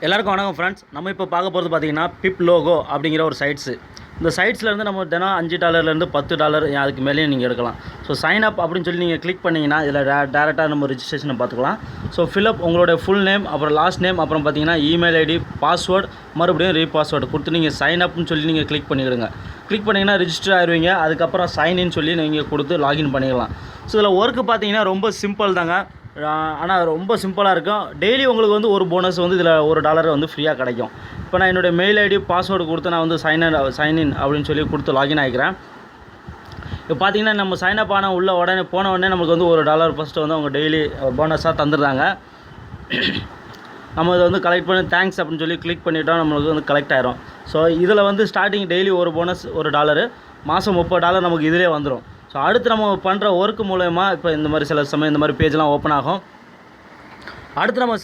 எல்லாருக்கும் வணக்கம் ஃப்ரெண்ட்ஸ். நம்ம இப்போ பார்க்க போகிறது பார்த்தீங்கன்னா பிப் லோகோ அப்படிங்கிற ஒரு சைட்ஸு. இந்த சைட்ஸ்லேருந்து நம்ம தினம் $5 $10 அதுக்கு மேலேயும் நீங்கள் எடுக்கலாம். ஸோ சைன் அப் அப்படின்னு சொல்லி நீங்கள் கிளிக் பண்ணிங்கன்னா இதில் டேரெக்டாக நம்ம ரிஜிஸ்ட்ரேஷனை பார்த்துக்கலாம். ஸோ ஃபில்அப் உங்களோட ஃபுல் நேம், அப்புறம் லாஸ்ட் நேம், அப்புறம் பார்த்தீங்கன்னா இமெயில் ஐடி, பாஸ்வேர்டு, மறுபடியும் ரீபாஸ்வேர்டு கொடுத்து நீங்கள் சைன் அப்னு சொல்லி நீங்கள் கிளிக் பண்ணிவிடுங்க. கிளிக் பண்ணிங்கன்னா ரிஜிஸ்டர் ஆயிடுவீங்க. அதுக்கப்புறம் சைன்இன் சொல்லி நீங்கள் கொடுத்து லாகின் பண்ணிக்கலாம். ஸோ இதில் ஒர்க்கு பார்த்தீங்கன்னா ரொம்ப சிம்பிள் தாங்க. ஆனால் ரொம்ப சிம்பிளாக இருக்கும். டெய்லி உங்களுக்கு வந்து ஒரு போனஸ் வந்து இதில் $1 வந்து ஃப்ரீயாக கிடைக்கும். இப்போ நான் என்னுடைய மெயில் ஐடி, பாஸ்வேர்டு கொடுத்து நான் வந்து சைன்இன் அப்படின்னு சொல்லி கொடுத்து லாகின் ஆகிக்கிறேன். இப்போ பார்த்தீங்கன்னா நம்ம சைன் அப் ஆன போன உடனே நமக்கு வந்து $1 ஃபஸ்ட்டு வந்து அவங்க டெய்லி போனஸாக தந்துடுறாங்க. நம்ம இதை வந்து கலெக்ட் பண்ணி தேங்க்ஸ் அப்படின்னு சொல்லி கிளிக் பண்ணிவிட்டோம், நம்மளுக்கு வந்து கலெக்ட் ஆயிரும். ஸோ இதில் வந்து ஸ்டார்டிங் டெய்லி ஒரு போனஸ் $1, மாதம் $30 நமக்கு இதிலே வந்துடும். ஸோ அடுத்து நம்ம பண்ணுற ஒர்க்கு மூலயமா இப்போ இந்த மாதிரி சில சமயம் இந்த மாதிரி பேஜ்லாம் ஓப்பன் ஆகும். அடுத்து நம்ம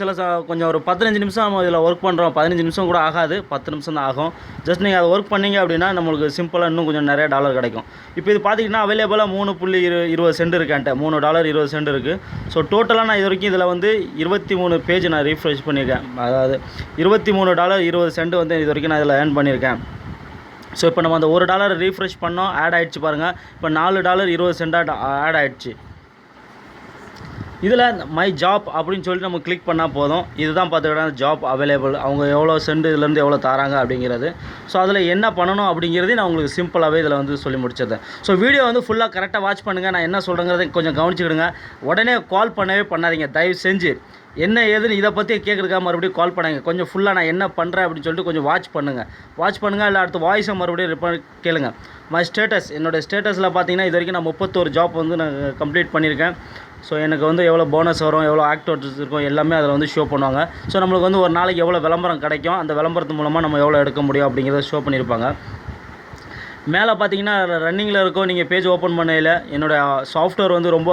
கொஞ்சம் ஒரு 15 நிமிஷம் நம்ம இதில் ஒர்க் பண்ணுறோம். 15 நிமிஷம் கூட ஆகாது, 10 நிமிஷம் தான் ஆகும். ஜஸ்ட் நீங்கள் அதை ஒர்க் பண்ணிங்க அப்படின்னா நம்மளுக்கு சிம்பிளாக இன்னும் கொஞ்சம் நிறைய டாலர் கிடைக்கும். இப்போ இது பார்த்திங்கன்னா அவைலபிளாக 3.20 சென்ட் இருக்கேன்ட்ட, $3.20 இருக்குது. ஸோ டோட்டலாக நான் இது வரைக்கும் இதில் வந்து 23 பேஜ் நான் ரீஃப்ரெஷ் பண்ணியிருக்கேன். அதாவது $23.20 வந்து இது வரைக்கும் நான் இதில் ஏர்ன் பண்ணியிருக்கேன். ஸோ இப்போ நம்ம அந்த $1 ரீஃப்ரெஷ் பண்ணோம், ஆட் ஆகிடுச்சு பாருங்கள். இப்போ $4.20 ஆட் ஆகிடுச்சு. இதில் மை ஜாப் அப்படின்னு சொல்லிட்டு நம்ம கிளிக் பண்ணால் போதும். இதுதான் பார்த்துக்கிட்டா ஜாப் அவைலபிள், அவங்க எவ்வளோ சென்ட் இதுலேருந்து எவ்வளோ தராங்க அப்படிங்கிறது. ஸோ அதில் என்ன பண்ணணும் அப்படிங்கிறது நான் உங்களுக்கு சிம்பிளாகவே இதில் வந்து சொல்லி முடிச்சிருந்தேன். ஸோ வீடியோ வந்து ஃபுல்லாக கரெக்டாக வாட்ச் பண்ணுங்கள். நான் என்ன சொல்கிறேங்கிறத கொஞ்சம் கவனிச்சுக்கிடுங்க. உடனே கால் பண்ணாதீங்க தயவு செஞ்சு. என்ன ஏதுன்னு இதை பற்றி கேட்குறதுக்காக மறுபடியும் கால் பண்ணாங்க. கொஞ்சம் ஃபுல்லாக நான் என்ன பண்ணுறேன் அப்படின்னு சொல்லிட்டு கொஞ்சம் வாட்ச் பண்ணுங்கள். இல்லை அடுத்த வாய்ஸை மறுபடியும் கேளுங்க. மை ஸ்டேட்டஸ், என்னோடய ஸ்டேட்டஸில் பார்த்தீங்கன்னா இது வரைக்கும் நான் 31 ஜாப் வந்து நான் கம்ப்ளீட் பண்ணியிருக்கேன். ஸோ எனக்கு வந்து எவ்வளோ போனஸ் வரும், எவ்வளோ ஆக்டிவிட்டிஸ் இருக்கும், எல்லாமே அதில் வந்து ஷோ பண்ணுவாங்க. ஸோ நம்மளுக்கு வந்து ஒரு நாளைக்கு எவ்வளோ விளம்பரம் கிடைக்கும், அந்த விளம்பரத்து மூலமாக நம்ம எவ்வளோ எடுக்க முடியும் அப்படிங்கிறத ஷோ பண்ணியிருப்பாங்க. மேலே பார்த்தீங்கன்னா ரன்னிங்கில் இருக்கும். நீங்கள் பேஜ் ஓப்பன் பண்ணையில் என்னோடய சாஃப்ட்வேர் வந்து ரொம்ப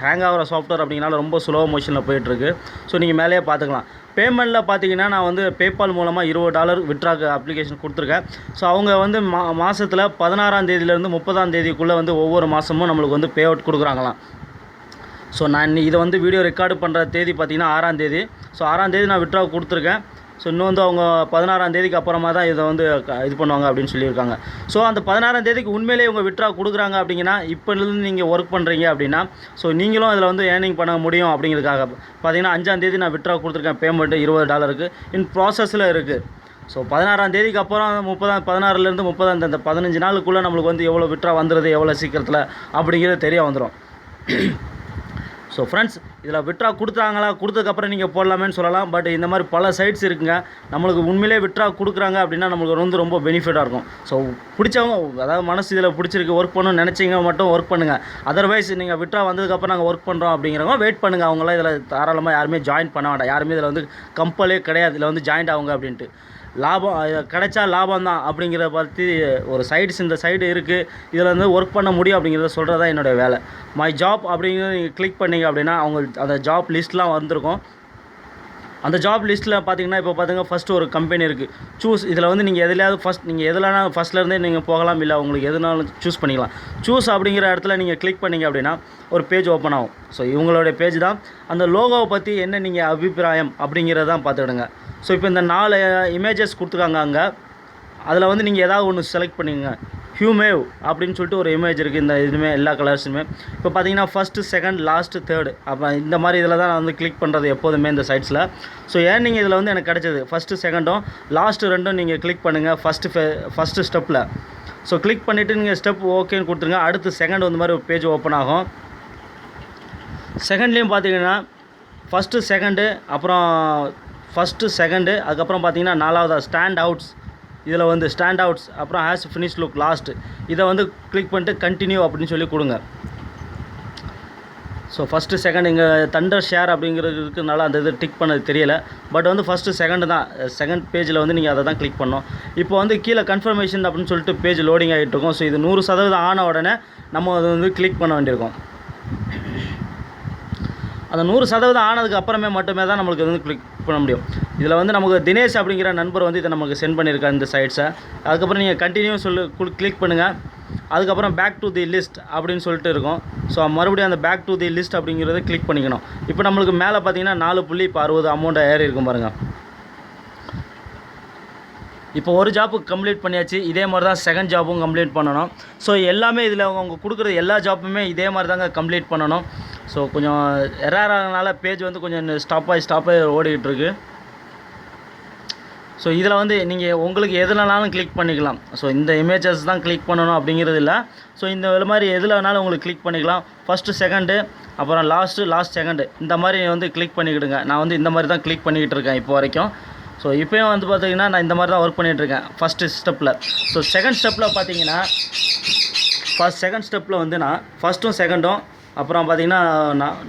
ஹேங் ஆகிற சாஃப்ட்வேர் அப்படிங்கிறனால ரொம்ப ஸ்லோ மோஷனில் போயிட்டுருக்கு. ஸோ நீங்கள் மேலேயே பார்த்துக்கலாம். பேமெண்ட்டில் பார்த்தீங்கன்னா நான் வந்து பேபால் மூலமாக $20 விட்ராக்கு அப்ளிகேஷன் கொடுத்துருக்கேன். ஸோ அவங்க வந்து மாதத்தில் 16ஆம் தேதியிலேருந்து 30ஆம் தேதிக்குள்ளே வந்து ஒவ்வொரு மாதமும் நம்மளுக்கு வந்து பே அவுட் கொடுக்குறாங்களாம். ஸோ நான் இதை வந்து வீடியோ ரெக்கார்டு பண்ணுற தேதி பார்த்திங்கன்னா 6ஆம் தேதி. ஸோ 6ஆம் தேதி நான் விட்ரா கொடுத்துருக்கேன். ஸோ இன்னும் வந்து அவங்க 16ஆம் தேதிக்கு அப்புறமா தான் இதை வந்து இது பண்ணுவாங்க அப்படின்னு சொல்லியிருக்காங்க. ஸோ அந்த 16ஆம் தேதிக்கு உண்மையிலேயே இவங்க விட்ரா கொடுக்குறாங்க அப்படிங்கன்னா இப்போலேருந்து நீங்கள் ஒர்க் பண்ணுறீங்க அப்படின்னா ஸோ நீங்களும் அதில் வந்து ஏர்னிங் பண்ண முடியும் அப்படிங்கிறதுக்காக பார்த்தீங்கன்னா 5ஆம் தேதி நான் விட்ரா கொடுத்துருக்கேன். பேமெண்ட்டு $20 இன் ப்ராசஸில் இருக்குது. ஸோ 16ஆம் தேதிக்கு அப்புறம் 16லேருந்து 30 அந்த 15 நாளுக்குள்ளே நம்மளுக்கு வந்து எவ்வளோ விட்ரா வந்துடுது, எவ்வளோ சீக்கிரத்தில் அப்படிங்கிறது தெரிய வந்துடும். ஸோ ஃப்ரெண்ட்ஸ், இதில் விட்ரா கொடுத்ததுக்கப்புறம் நீங்கள் போடலாமேன்னு சொல்லலாம். பட் இந்த மாதிரி பல சைட்ஸ் இருக்குங்க. நம்மளுக்கு உண்மையிலே விட்ரா கொடுக்குறாங்க அப்படின்னா நம்மளுக்கு வந்து ரொம்ப பெனிஃபிட்டாக இருக்கும். ஸோ பிடிச்சவங்க, அதாவது மனசு இதில் பிடிச்சிருக்கு ஒர்க் பண்ணணும்னு நினச்சிங்க மட்டும் ஒர்க் பண்ணுங்கள். அதர்வைஸ் நீங்கள் விட்ரா வந்ததுக்கப்புறம் நாங்கள் ஒர்க் பண்ணுறோம் அப்படிங்கிறவங்க வெயிட் பண்ணுங்கள். அவங்களாம் இதில் தாராளமாக யாருமே ஜாயின் பண்ண வேண்டாம். யாருமே இதில் வந்து கம்பலே கிடையாது இதில் வந்து ஜாயின் ஆகுங்க அப்படின்ட்டு. லாபம் கிடைச்சா லாபம் தான் அப்படிங்கிறத பற்றி ஒரு சைட்ஸ் இந்த சைடு இருக்குது. இதில் வந்து ஒர்க் பண்ண முடியும் அப்படிங்கிறத சொல்கிறது தான் என்னோடய வேலை. மை ஜாப் அப்படிங்கிறத நீங்கள் கிளிக் பண்ணிங்க அப்படின்னா அவங்க அந்த ஜாப் லிஸ்ட்லாம் வந்திருக்கும். அந்த ஜாப் லிஸ்ட்டில் பார்த்தீங்கன்னா இப்போ பார்த்தீங்கன்னா ஃபஸ்ட்டு ஒரு கம்பெனி இருக்குது, சூஸ். இதில் வந்து நீங்கள் எதுலையாவது நீங்கள் எதுலனா ஃபஸ்ட்லேருந்தே நீங்கள் போகலாம், இல்லை உங்களுக்கு எதுனாலும் சூஸ் பண்ணிக்கலாம். சூஸ் அப்படிங்கிற இடத்துல நீங்கள் கிளிக் பண்ணிங்க அப்படின்னா ஒரு பேஜ் ஓப்பன் ஆகும். ஸோ இவங்களுடைய பேஜ் தான். அந்த லோகோவை பற்றி என்ன நீங்கள் அபிப்பிராயம் அப்படிங்கிறதான் பார்த்துக்கிடுங்க. ஸோ இப்போ இந்த 4 இமேஜஸ் கொடுத்துருக்காங்க அங்கே. அதில் வந்து நீங்கள் ஏதாவது ஒன்று செலக்ட் பண்ணிங்க. ஹியூமேவ் அப்படின்னு சொல்லிட்டு ஒரு இமேஜ் இருக்குது. இந்த இதுவுமே எல்லா கலர்ஸுமே இப்போ பார்த்தீங்கன்னா ஃபஸ்ட்டு, செகண்ட், லாஸ்ட்டு, தேர்டு அப்போ இந்த மாதிரி இதில் தான் நான் வந்து கிளிக் பண்ணுறது எப்போதுமே இந்த சைட்ஸில். ஸோ ஏர்னிங் இதில் வந்து எனக்கு கிடச்சது ஃபஸ்ட்டு, செகண்டும், லாஸ்ட்டு 2 நீங்கள் கிளிக் பண்ணுங்கள் ஃபஸ்ட்டு ஸ்டெப்பில். ஸோ கிளிக் பண்ணிவிட்டு நீங்கள் ஸ்டெப் ஓகேன்னு கொடுத்துருங்க. அடுத்து செகண்ட் வந்து மாதிரி ஒரு பேஜ் ஓப்பன் ஆகும். செகண்ட்லேயும் பார்த்தீங்கன்னா ஃபஸ்ட்டு, செகண்டு, அப்புறம் ஃபஸ்ட்டு, செகண்டு, அதுக்கப்புறம் பார்த்தீங்கன்னா 4வது ஸ்டாண்ட் அவுட்ஸ். இதில் வந்து ஸ்டாண்ட் அவுட்ஸ், அப்புறம் ஹேஸ் ஃபினிஷ் லுக் லாஸ்ட்டு. இதை வந்து கிளிக் பண்ணிட்டு கண்டினியூ அப்படின்னு சொல்லி கொடுங்க. ஸோ ஃபஸ்ட்டு, செகண்ட் இங்கே தண்டர் ஷேர் அப்படிங்கிறதுக்குனால அந்த இது டிக் பண்ணது தெரியலை. பட் வந்து ஃபஸ்ட்டு, செகண்டு தான். செகண்ட் பேஜில் வந்து நீங்கள் அதை தான் கிளிக் பண்ணோம். இப்போ வந்து கீழே கன்ஃபர்மேஷன் அப்படின்னு சொல்லிட்டு பேஜ் லோடிங் ஆகிட்டு இருக்கும். ஸோ இது 100% ஆன உடனே நம்ம அதை வந்து கிளிக் பண்ண வேண்டியிருக்கும். அந்த 100% ஆனதுக்கு அப்புறமே மட்டுமே தான் நம்மளுக்கு வந்து கிளிக் பண்ண முடியும். இதில் வந்து நமக்கு தினேஷ் அப்படிங்கிற நண்பர் வந்து இதை நமக்கு சென்ட் பண்ணியிருக்காரு இந்த சைட்ஸை. அதுக்கப்புறம் நீங்கள் கண்டினியூ கிளிக் பண்ணுங்கள். அதுக்கப்புறம் பேக் டு தி லிஸ்ட் அப்படின்னு சொல்லிட்டு இருக்கும். ஸோ மறுபடியும் அந்த பேக் டு தி லிஸ்ட் அப்படிங்கிறத கிளிக் பண்ணிக்கணும். இப்போ நம்மளுக்கு மேலே பார்த்தீங்கன்னா 4.60 அமௌண்ட்டை ஏறி இருக்கும் பாருங்கள். இப்போ ஒரு ஜாப்பு கம்ப்ளீட் பண்ணியாச்சு. இதே மாதிரி தான் செகண்ட் ஜாப்பும் கம்ப்ளீட் பண்ணணும். ஸோ எல்லாமே இதில் அவங்க கொடுக்குற எல்லா ஜாப்புமே இதே மாதிரி தாங்க கம்ப்ளீட் பண்ணணும். ஸோ கொஞ்சம் எரர் ஆனதுனால பேஜ் வந்து கொஞ்சம் ஸ்டாப் ஆகி ஓடிக்கிட்டு இருக்கு. ஸோ இதில் வந்து நீங்கள் உங்களுக்கு எதுலனாலும் கிளிக் பண்ணிக்கலாம். ஸோ இந்த இமேஜஸ் தான் கிளிக் பண்ணணும் அப்படிங்கிறது இல்லை. ஸோ இந்த மாதிரி எதில் வேணாலும் உங்களுக்கு கிளிக் பண்ணிக்கலாம். ஃபஸ்ட்டு செகண்டு அப்புறம் லாஸ்ட் செகண்டு இந்த மாதிரி வந்து கிளிக் பண்ணிக்கிடுங்க. நான் வந்து இந்த மாதிரி தான் கிளிக் பண்ணிக்கிட்டு இருக்கேன் இப்போ வரைக்கும். ஸோ இப்போயும் வந்து பார்த்திங்கன்னா நான் இந்த மாதிரி தான் ஒர்க் பண்ணிகிட்ருக்கேன் ஃபஸ்ட்டு ஸ்டெப்பில். ஸோ செகண்ட் ஸ்டெப்பில் பார்த்தீங்கன்னா செகண்ட் ஸ்டெப்பில் வந்து நான் ஃபஸ்ட்டும் செகண்டும் அப்புறம் பார்த்திங்கன்னா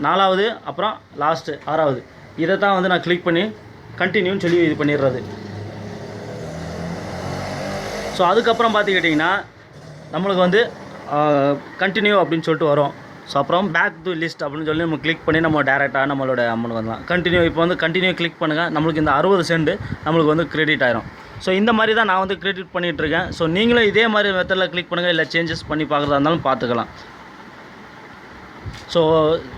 4வது அப்புறம் லாஸ்ட்டு 6வது இதை தான் வந்து நான் கிளிக் பண்ணி கண்டினியூன்னு சொல்லி இது பண்ணிடுறது. ஸோ அதுக்கப்புறம் பார்த்துக்கிட்டிங்கன்னா நம்மளுக்கு வந்து கண்டினியூ அப்படின்னு சொல்லிட்டு வரும். ஸோ அப்புறம் பேக் டு லிஸ்ட் அப்படின்னு சொல்லி நம்ம கிளிக் பண்ணி நம்ம டேரெக்டாக நம்மளோட அமௌண்ட் வரலாம். கண்டினியூ இப்போ வந்து கண்டினியூ கிளிக் பண்ணுங்கள். நம்மளுக்கு இந்த 60 சென்ட் நம்மளுக்கு வந்து கிரெடிட் ஆயிரும். ஸோ இந்த மாதிரி தான் நான் வந்து கிரெடிட் பண்ணிகிட்ருக்கேன். ஸோ நீங்களும் இதே மாதிரி மெத்தடில் கிளிக் பண்ணுங்கள். இல்லை சேஞ்சஸ் பண்ணி பார்க்குறதா இருந்தாலும் பார்த்துக்கலாம். ஸோ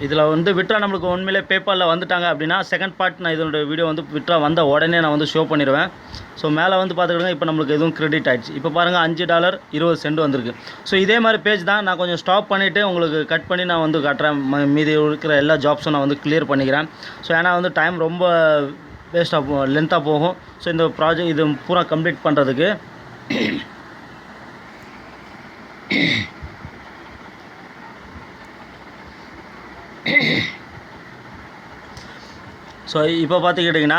இதில் வந்து விட்ரா நம்மளுக்கு உண்மையிலே பேபாலில் வந்துட்டாங்க அப்படின்னா செகண்ட் பார்ட் நான் இதோட வீடியோ வந்து விட்ரா வந்த உடனே நான் வந்து ஷோ பண்ணிடுவேன். ஸோ மேலே வந்து பார்த்துக்கிடுங்க. இப்போ நம்மளுக்கு எதுவும் கிரெடிட் ஆகிடுச்சு. இப்போ பாருங்கள் $5.20 வந்திருக்கு. ஸோ இதே மாதிரி பேஜ் தான் நான் கொஞ்சம் ஸ்டாப் பண்ணிவிட்டு உங்களுக்கு கட் பண்ணி நான் வந்து காட்டுறேன். மீதி இருக்கிற எல்லா ஜாப்ஸும் நான் வந்து கிளியர் பண்ணிக்கிறேன். ஸோ ஏன்னா வந்து டைம் ரொம்ப வேஸ்ட்டாக லென்த்தாக போகும். ஸோ இந்த ப்ராஜெக்ட் இது பூரா கம்ப்ளீட் பண்ணுறதுக்கு ஸோ இப்போ பார்த்துக்கிட்டிங்கன்னா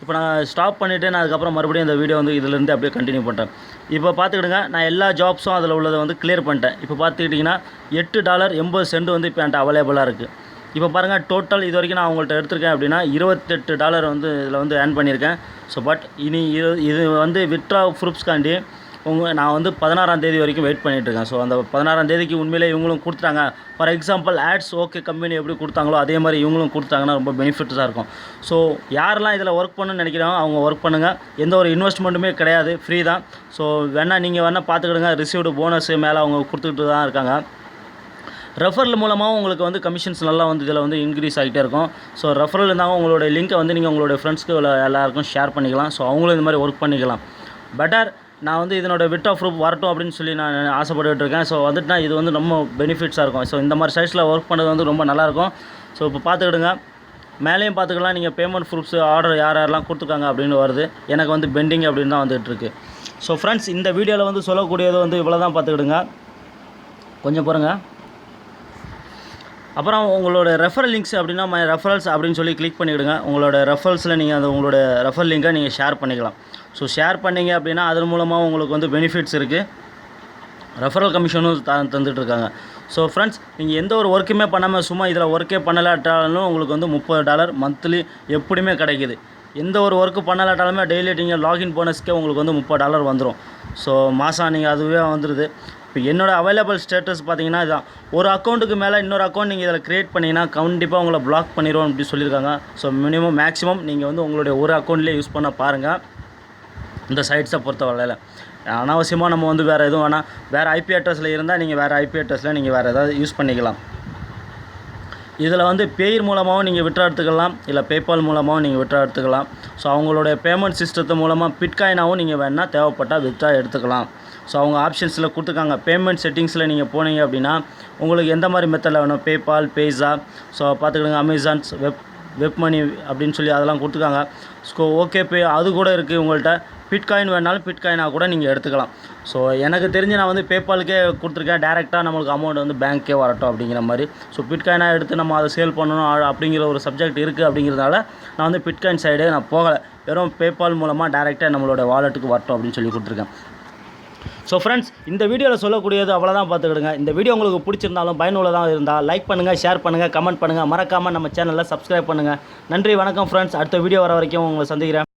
இப்போ நான் ஸ்டாப் பண்ணிவிட்டு நான் அதுக்கப்புறம் மறுபடியும் இந்த வீடியோ வந்து இதிலேருந்து அப்படியே கண்டினியூ பண்ணுறேன். இப்போ பார்த்துக்கிடுங்க நான் எல்லா ஜாப்ஸும் அதில் உள்ளதை வந்து கிளியர் பண்ணிட்டேன். இப்போ பார்த்துக்கிட்டிங்கன்னா $8.80 வந்து இப்போ என்கிட்ட அவைலபிளாக இருக்குது. இப்போ பாருங்கள் டோட்டல் இது வரைக்கும் நான் அவங்கள்ட்ட எடுத்திருக்கேன் அப்படின்னா $28 வந்து இதில் வந்து ஏர்ன் பண்ணியிருக்கேன். ஸோ பட் இனி இது வந்து விட்ரா ப்ரூஃப்ஸ்காண்டி நான் வந்து 16ஆம் தேதி வரைக்கும் வெயிட் பண்ணிகிட்ருக்கேன். ஸோ அந்த 16ஆம் தேதிக்கு உண்மையிலே இவங்களும் கொடுத்துட்டாங்க. For example ads okay company எப்படி கொடுத்தாங்களோ அதே மாதிரி இவங்களும் கொடுத்தாங்கன்னா ரொம்ப பெனிஃபிட்ஸாக இருக்கும். ஸோ யாரெல்லாம் இதில் ஒர்க் பண்ணணும்னு நினைக்கிறாங்க அவங்க ஒர்க் பண்ணுங்கள். எந்த ஒரு இன்வெஸ்ட்மெண்ட்டுமே கிடையாது, ஃப்ரீ தான். ஸோ நீங்கள் வேணால் பார்த்துக்கிடுங்க. ரிசீவ்டு போனஸு மேலே அவங்க கொடுத்துக்கிட்டு தான் இருக்காங்க. ரெஃபரல் மூலமாக உங்களுக்கு வந்து கமிஷன்ஸ் நல்லா வந்து இதில் வந்து இன்க்ரீஸ் ஆகிட்டே இருக்கும். ஸோ ரெஃபரல் இருந்தாங்க உங்களுடைய லிங்க்கை வந்து நீங்கள் உங்களுடைய ஃப்ரெண்ட்ஸ்க்கு எல்லாருக்கும் ஷேர் பண்ணிக்கலாம். ஸோ அவங்களும் இந்த மாதிரி ஒர்க் பண்ணிக்கலாம். பெட்டர் நான் வந்து இதனோட விட்ரா ப்ரூஃப் வரட்டும் அப்படின்னு சொல்லி நான் ஆசைப்பட்டுட்டு இருக்கேன். ஸோ வந்துட்டுனா இது வந்து ரொம்ப பெனிஃபிட்ஸாக இருக்கும். ஸோ இந்த மாதிரி சைட்ஸில் ஒர்க் பண்ணுறது வந்து ரொம்ப நல்லாயிருக்கும். ஸோ இப்போ பார்த்துக்கிடுங்க. மேலேயும் பார்த்துக்கலாம். நீங்கள் பேமெண்ட் ப்ரூஃப்ஸ் ஆர்டர் யாரெல்லாம் கொடுத்துருக்காங்க அப்படின்னு வருது. எனக்கு வந்து பெண்டிங் அப்படின்னு தான் வந்துகிட்ருக்கு. ஸோ ஃப்ரெண்ட்ஸ் இந்த வீடியோவில் வந்து சொல்லக்கூடியது வந்து இவ்வளோ தான். பார்த்துக்கிடுங்க. கொஞ்சம் பாருங்கள். அப்புறம் உங்களோட ரெஃபரல் லிங்க்ஸ் அப்படின்னா மை ரெஃபரல்ஸ் அப்படின்னு சொல்லி கிளிக் பண்ணிவிடுங்க. உங்களோட ரெஃபரல்ஸில் நீங்கள் அந்த உங்களோட ரெஃபரல் லிங்கை நீங்கள் ஷேர் பண்ணிக்கலாம். ஸோ ஷேர் பண்ணிங்க அப்படின்னா அதன் மூலமாக உங்களுக்கு வந்து பெனிஃபிட்ஸ் இருக்குது. ரெஃபரல் கமிஷனும் தந்துட்டுருக்காங்க. ஸோ ஃப்ரெண்ட்ஸ் நீங்கள் எந்த ஒரு ஒர்க்குமே பண்ணாமல் சும்மா இதில் ஒர்க்கே பண்ணலாட்டாலும் உங்களுக்கு வந்து $30 மந்த்லி எப்படியுமே கிடைக்கிது. எந்த ஒரு ஒர்க்கு பண்ணலாட்டாலுமே டெய்லி நீங்கள் லாகின் போனஸ்க்கே உங்களுக்கு வந்து $30 வந்துடும். ஸோ மாதம் நீங்கள் அதுவே வந்துடுது. இப்போ என்னோடய அவைலபிள் ஸ்டேட்டஸ் பார்த்தீங்கன்னா இதுதான். ஒரு அக்கௌண்ட்டுக்கு மேலே இன்னொரு அக்கௌண்ட் நீங்கள் இதில் க்ரியேட் பண்ணிங்கன்னா கண்டிப்பாக உங்களை பிளாக் பண்ணிடுவோம் அப்படி சொல்லியிருக்காங்க. ஸோ மேக்ஸிமம் நீங்கள் வந்து உங்களுடைய ஒரு அக்கௌண்ட்லேயே யூஸ் பண்ண பாருங்கள். இந்த சைட்ஸை பொறுத்த வரையில் அனாவசியமாக நம்ம வந்து வேறு எதுவும் வேணால் வேறு ஐபி அட்ரஸில் இருந்தால் நீங்கள் வேறு ஐபி அட்ரஸில் நீங்கள் வேறு ஏதாவது யூஸ் பண்ணிக்கலாம். இதில் வந்து பேர் மூலமாகவும் நீங்கள் விட்ரா எடுத்துக்கலாம். இல்லை பேபால் மூலமாகவும் நீங்கள் விட்ரா எடுத்துக்கலாம். ஸோ அவங்களுடைய பேமெண்ட் சிஸ்டத்து மூலமாக பிட்காயினாகவும் நீங்கள் வேணால் தேவைப்பட்டால் விட்ரா எடுத்துக்கலாம். ஸோ அவங்க ஆப்ஷன்ஸில் கொடுத்துருக்காங்க. பேமெண்ட் செட்டிங்ஸில் நீங்கள் போனீங்க அப்படின்னா உங்களுக்கு எந்த மாதிரி மெத்தடில் வேணும், பேபால், பேஸா, ஸோ பார்த்துக்கிடுங்க, அமேசான்ஸ், வெப் மணி அப்படின்னு சொல்லி அதெல்லாம் கொடுத்துருக்காங்க. ஸோ ஓகே பே அது கூட இருக்குது. உங்கள்கிட்ட பிட்காயின் வேணாலும் பிட்காயினாக கூட நீங்கள் எடுத்துக்கலாம். ஸோ எனக்கு தெரிஞ்சு நான் வந்து பேபாலுக்கே கொடுத்துருக்கேன். டேரெக்டாக நம்மளுக்கு அமௌண்ட் வந்து பேங்க்கே வரட்டும் அப்படிங்கிற மாதிரி. ஸோ பிட்காயினாக எடுத்து நம்ம அதை சேல் பண்ணணும் அப்படிங்கிற ஒரு சப்ஜெக்ட் இருக்குது. அப்படிங்கிறதுனால நான் வந்து பிட்காயின் சைடே நான் போகலை. வெறும் பேபால் மூலமாக டேரெக்டாக நம்மளோட வாலெட்டுக்கு வரட்டும் அப்படின்னு சொல்லி கொடுத்துருக்கேன். ஸோ ஃப்ரெண்ட்ஸ் இந்த வீடியோவில் சொல்லக்கூடியது அவ்வளோதான். பார்த்துக்கிடுங்க. இந்த வீடியோ உங்களுக்கு பிடிச்சிருந்தாலும் பயனுள்ளதாக இருந்தால் லைக் பண்ணுங்கள், ஷேர் பண்ணுங்கள், கமெண்ட் பண்ணுங்கள். மறக்காமல் நம்ம சேனலில் சப்ஸ்கிரைப் பண்ணுங்கள். நன்றி, வணக்கம் ஃப்ரெண்ட்ஸ். அடுத்த வீடியோ வர வரைக்கும் உங்களை சந்திக்கிறேன்.